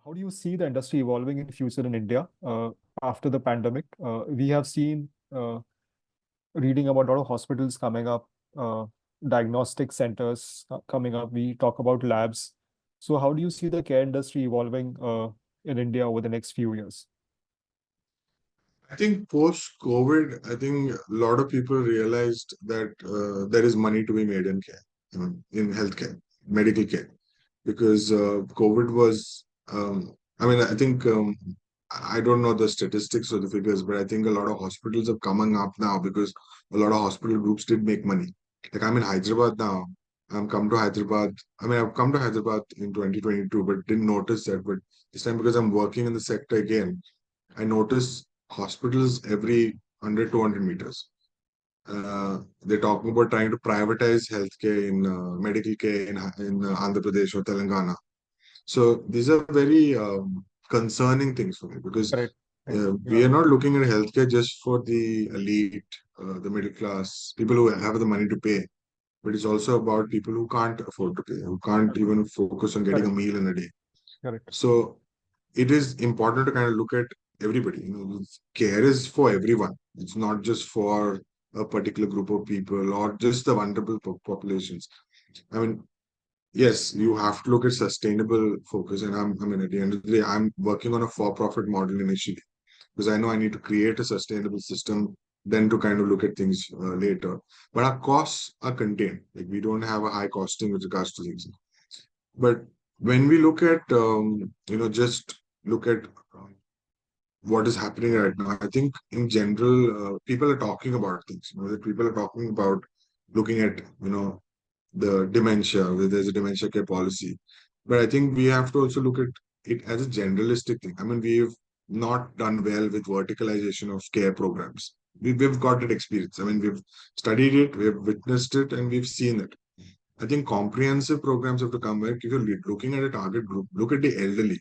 How do you see the industry evolving in future in India after the pandemic? We have seen reading about a lot of hospitals coming up, diagnostic centers coming up. We talk about labs. So, how do you see the care industry evolving in India over the next few years? I think post-COVID, I think a lot of people realized that there is money to be made in care, in healthcare, medical care, because COVID was, I think, I don't know the statistics or the figures, but I think a lot of hospitals are coming up now because a lot of hospital groups did make money. Like I'm in Hyderabad now. I'm come to Hyderabad. I've come to Hyderabad in 2022, but didn't notice that. But this time because I'm working in the sector again, I notice hospitals every 100, 200 meters. They're talking about trying to privatize healthcare in medical care in Andhra Pradesh or Telangana. So these are very concerning things for me because Correct. Right. we Yeah. are not looking at healthcare just for the elite, the middle class, people who have the money to pay, but it's also about people who can't afford to pay, who can't even focus on getting a Correct. meal in a day. Correct. So it is important to kind of look at everybody. Care is for everyone. It's not just for a particular group of people or just the vulnerable populations. I mean, yes, you have to look at sustainable focus. And at the end of the day, I'm working on a for-profit model initially because I know I need to create a sustainable system, then to kind of look at things later. But our costs are contained. Like we don't have a high costing with regards to things. But when we look at, just look at what is happening right now, I think in general, people are talking about things, that people are talking about looking at, the dementia, where there's a dementia care policy. But I think we have to also look at it as a generalistic thing. I mean, we've not done well with verticalization of care programs. We've got that experience. I mean, we've studied it, we've witnessed it, and we've seen it. I think comprehensive programs have to come back. If you're looking at a target group, look at the elderly,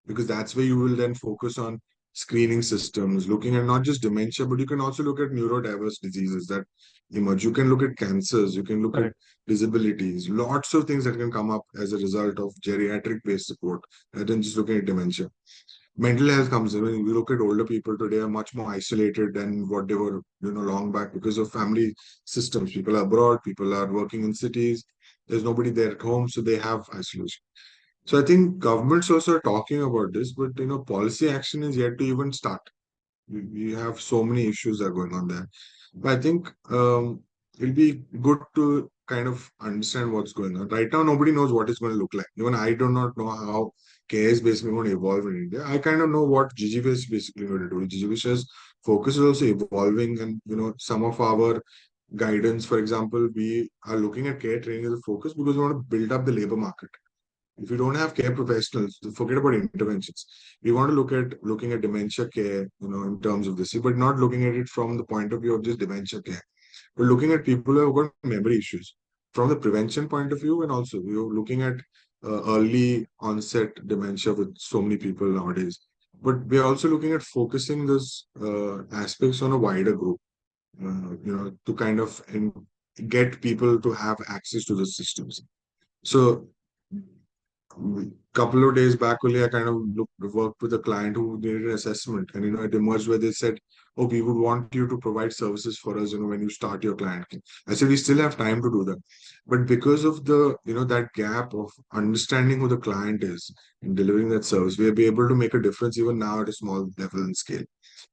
because that's where you will then focus on screening systems, looking at not just dementia, but you can also look at neurodiverse diseases that emerge. You can look at cancers, you can look at Correct. disabilities, lots of things that can come up as a result of geriatric based support rather than just looking at dementia. Mental health comes in. When we look at older people today are much more isolated than what they were, long back because of family systems. People are abroad, people are working in cities. There's nobody there at home, so they have isolation. So I think governments also are talking about this, but policy action is yet to even start. We have so many issues that are going on there. But I think it'll be good to kind of understand what's going on. Right now, nobody knows what it's going to look like. Even I do not know how care is basically going to evolve in India. I kind of know what Jijivisha is basically going to do. Jijivisha's focus is also evolving, and some of our guidance, for example, we are looking at care training as a focus because we want to build up the labor market. If you don't have care professionals, forget about interventions. We want to looking at dementia care, in terms of this, but not looking at it from the point of view of just dementia care. But looking at people who have got memory issues from the prevention point of view, and also we're looking at early onset dementia with so many people nowadays. But we're also looking at focusing those aspects on a wider group, to kind of get people to have access to the systems. So couple of days back only, I kind of worked with a client who did an assessment, and it emerged where they said, "Oh, we would want you to provide services for us, when you start your client." I said, "We still have time to do that, but because of the that gap of understanding who the client is and delivering that service, we'll be able to make a difference even now at a small level and scale.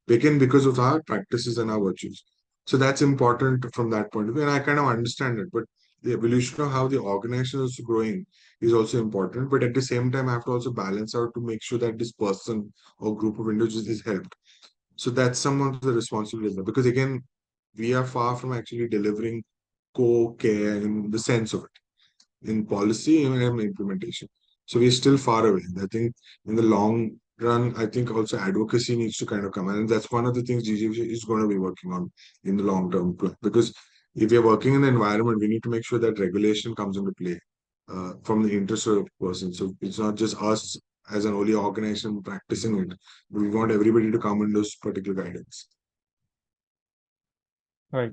Again, because of our practices and our virtues. So that's important from that point of view, and I kind of understand it, but the evolution of how the organization is growing is also important. But at the same time, I have to also balance out to make sure that this person or group of individuals is helped. So that's some of the responsibilities. Because again, we are far from actually delivering co-care in the sense of it, in policy and in implementation. So we're still far away. I think in the long run, I think also advocacy needs to kind of come in. And that's one of the things GGV is going to be working on in the long term. Because if we're working in the environment, we need to make sure that regulation comes into play from the interest of the person. So it's not just us as an only organization practicing it, but we want everybody to come in those particular guidance. Right.